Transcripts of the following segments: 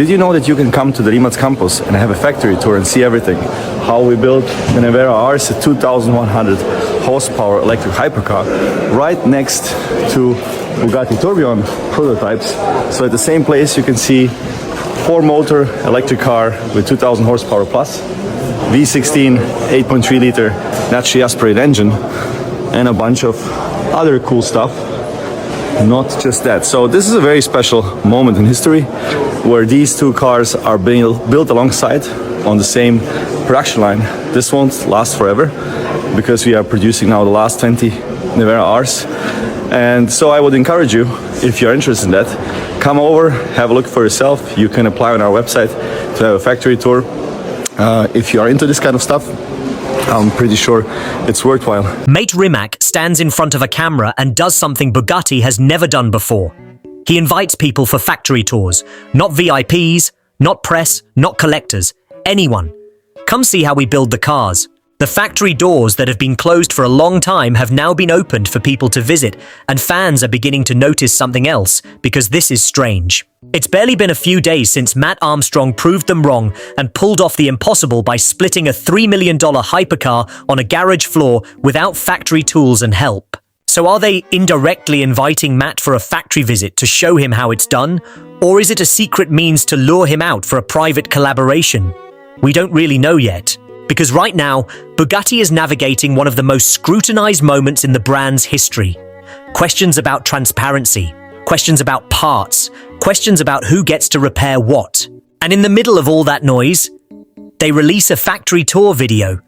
Did you know that you can come to the Rimac campus and have a factory tour and see everything? How we built the Nevera RS, a 2100 horsepower electric hypercar, right next to Bugatti Tourbillon prototypes. So at the same place you can see 4-motor electric car with 2000 horsepower plus, V16 8.3 liter naturally aspirated engine, and a bunch of other cool stuff. Not just that. So this is a very special moment in history where these two cars are being built alongside on the same production line. This won't last forever because we are producing now the last 20 Nevera Rs. And so I would encourage you, if you're interested in that, come over, have a look for yourself. You can apply on our website to have a factory tour. If you are into this kind of stuff, I'm pretty sure it's worthwhile. Mate Rimac stands in front of a camera and does something Bugatti has never done before. He invites people for factory tours. Not VIPs, not press, not collectors. Anyone. Come see how we build the cars. The factory doors that have been closed for a long time have now been opened for people to visit, and fans are beginning to notice something else, because this is strange. It's barely been a few days since Matt Armstrong proved them wrong and pulled off the impossible by splitting a $3 million hypercar on a garage floor without factory tools and help. So are they indirectly inviting Matt for a factory visit to show him how it's done? Or is it a secret means to lure him out for a private collaboration? We don't really know yet. Because right now, Bugatti is navigating one of the most scrutinized moments in the brand's history. Questions about transparency, questions about parts, questions about who gets to repair what. And in the middle of all that noise, they release a factory tour video.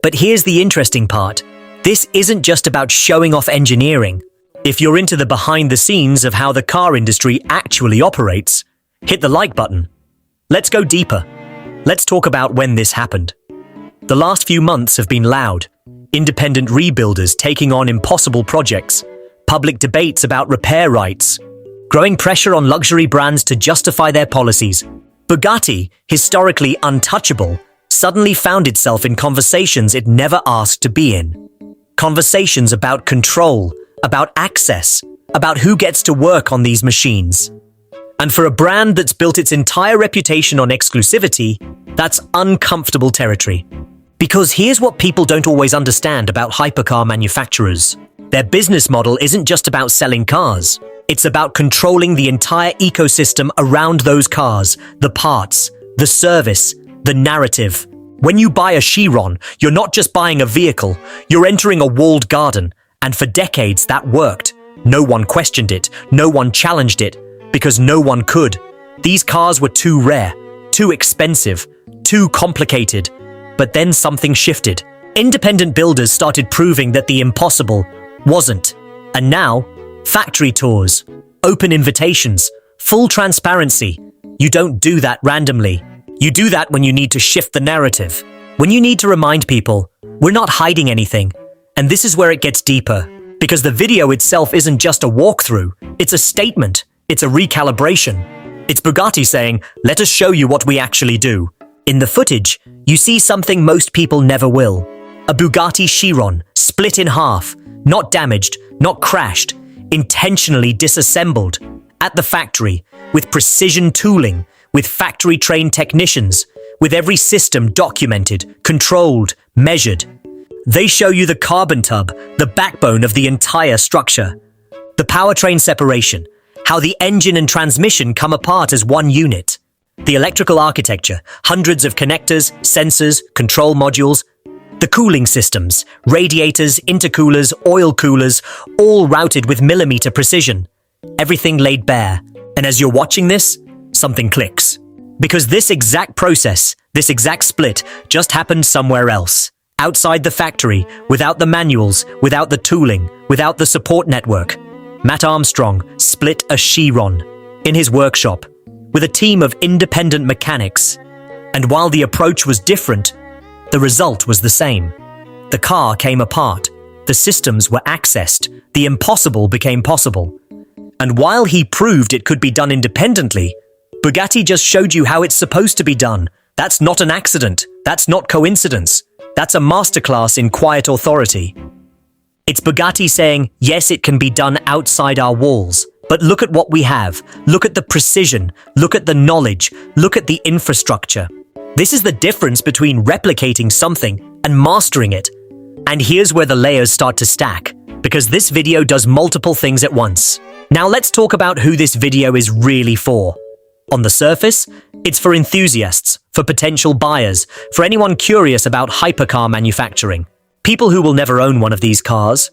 But here's the interesting part. This isn't just about showing off engineering. If you're into the behind the scenes of how the car industry actually operates, hit the like button. Let's go deeper. Let's talk about when this happened. The last few months have been loud. Independent rebuilders taking on impossible projects, public debates about repair rights, growing pressure on luxury brands to justify their policies. Bugatti, historically untouchable, suddenly found itself in conversations it never asked to be in. Conversations about control, about access, about who gets to work on these machines. And for a brand that's built its entire reputation on exclusivity, that's uncomfortable territory. Because here's what people don't always understand about hypercar manufacturers. Their business model isn't just about selling cars. It's about controlling the entire ecosystem around those cars, the parts, the service, the narrative. When you buy a Chiron, you're not just buying a vehicle, you're entering a walled garden. And for decades that worked. No one questioned it, no one challenged it, because no one could. These cars were too rare, too expensive, too complicated. But then something shifted. Independent builders started proving that the impossible wasn't. And now, factory tours, open invitations, full transparency. You don't do that randomly. You do that when you need to shift the narrative. When you need to remind people, we're not hiding anything. And this is where it gets deeper. Because the video itself isn't just a walkthrough. It's a statement. It's a recalibration. It's Bugatti saying, let us show you what we actually do. In the footage, you see something most people never will. A Bugatti Chiron, split in half, not damaged, not crashed, intentionally disassembled, at the factory, with precision tooling, with factory-trained technicians, with every system documented, controlled, measured. They show you the carbon tub, the backbone of the entire structure. The powertrain separation, how the engine and transmission come apart as one unit. The electrical architecture, hundreds of connectors, sensors, control modules. The cooling systems, radiators, intercoolers, oil coolers, all routed with millimeter precision. Everything laid bare. And as you're watching this, something clicks. Because this exact process, this exact split, just happened somewhere else. Outside the factory, without the manuals, without the tooling, without the support network. Matt Armstrong split a Chiron in his workshop with a team of independent mechanics. And while the approach was different, the result was the same. The car came apart, the systems were accessed, the impossible became possible. And while he proved it could be done independently, Bugatti just showed you how it's supposed to be done. That's not an accident, that's not coincidence, that's a masterclass in quiet authority. It's Bugatti saying, yes, it can be done outside our walls, But look at what we have. Look at the precision. Look at the knowledge. Look at the infrastructure. This is the difference between replicating something and mastering it. And here's where the layers start to stack, because this video does multiple things at once. Now let's talk about who this video is really for. On the surface, it's for enthusiasts, for potential buyers, for anyone curious about hypercar manufacturing. People who will never own one of these cars,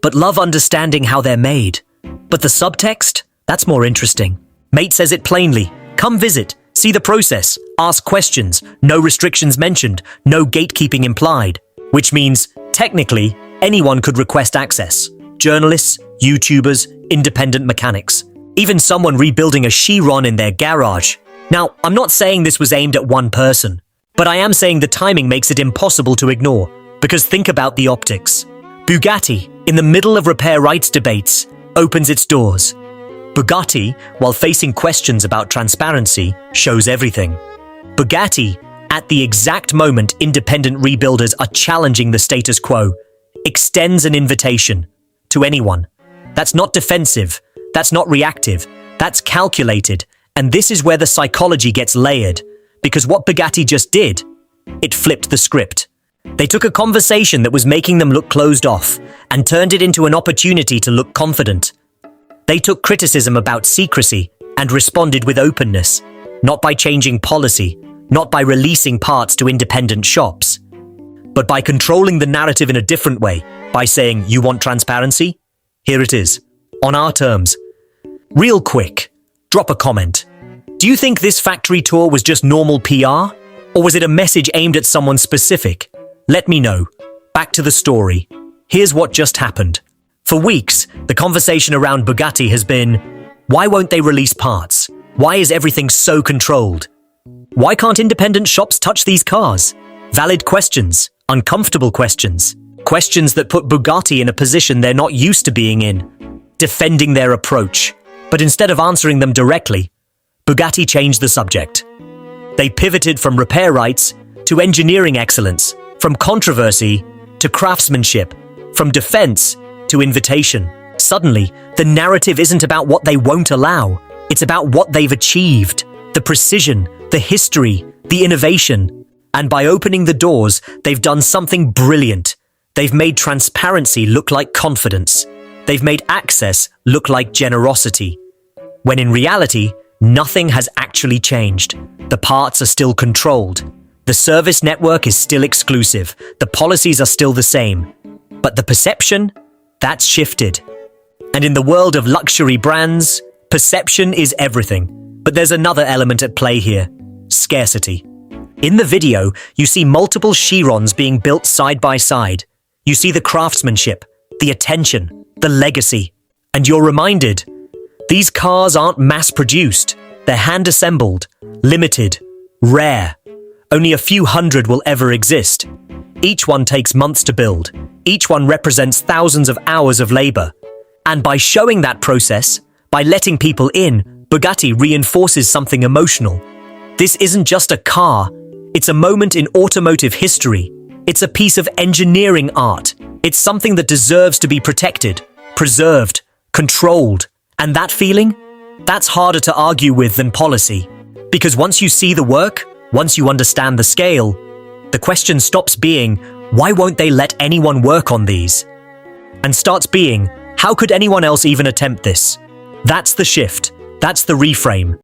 but love understanding how they're made. But the subtext? That's more interesting. Mate says it plainly. Come visit, see the process, ask questions, no restrictions mentioned, no gatekeeping implied. Which means, technically, anyone could request access. Journalists, YouTubers, independent mechanics. Even someone rebuilding a Chiron in their garage. Now, I'm not saying this was aimed at one person, but I am saying the timing makes it impossible to ignore, because think about the optics. Bugatti, in the middle of repair rights debates, opens its doors. Bugatti, while facing questions about transparency, shows everything. Bugatti, at the exact moment independent rebuilders are challenging the status quo, extends an invitation to anyone. That's not defensive, that's not reactive, that's calculated, and this is where the psychology gets layered, because what Bugatti just did, it flipped the script. They took a conversation that was making them look closed off and turned it into an opportunity to look confident. They took criticism about secrecy and responded with openness, not by changing policy, not by releasing parts to independent shops, but by controlling the narrative in a different way, by saying, you want transparency? Here it is, on our terms. Real quick, drop a comment. Do you think this factory tour was just normal PR? Or was it a message aimed at someone specific? Let me know. Back to the story. Here's what just happened. For weeks, the conversation around Bugatti has been, why won't they release parts? Why is everything so controlled? Why can't independent shops touch these cars? Valid questions, uncomfortable questions, questions that put Bugatti in a position they're not used to being in, defending their approach. But instead of answering them directly, Bugatti changed the subject. They pivoted from repair rights to engineering excellence, from controversy to craftsmanship, from defense to invitation. Suddenly, the narrative isn't about what they won't allow. It's about what they've achieved, the precision, the history, the innovation. And by opening the doors, they've done something brilliant. They've made transparency look like confidence. They've made access look like generosity. When in reality, nothing has actually changed. The parts are still controlled. The service network is still exclusive. The policies are still the same. But the perception? That's shifted. And in the world of luxury brands, perception is everything. But there's another element at play here: scarcity. In the video, you see multiple Chirons being built side by side. You see the craftsmanship, the attention, the legacy. And you're reminded, these cars aren't mass-produced. They're hand-assembled, limited, rare. Only a few hundred will ever exist. Each one takes months to build. Each one represents thousands of hours of labor. And by showing that process, by letting people in, Bugatti reinforces something emotional. This isn't just a car. It's a moment in automotive history. It's a piece of engineering art. It's something that deserves to be protected, preserved, controlled. And that feeling? That's harder to argue with than policy. Because once you see the work, once you understand the scale, the question stops being, why won't they let anyone work on these? And starts being, how could anyone else even attempt this? That's the shift. That's the reframe.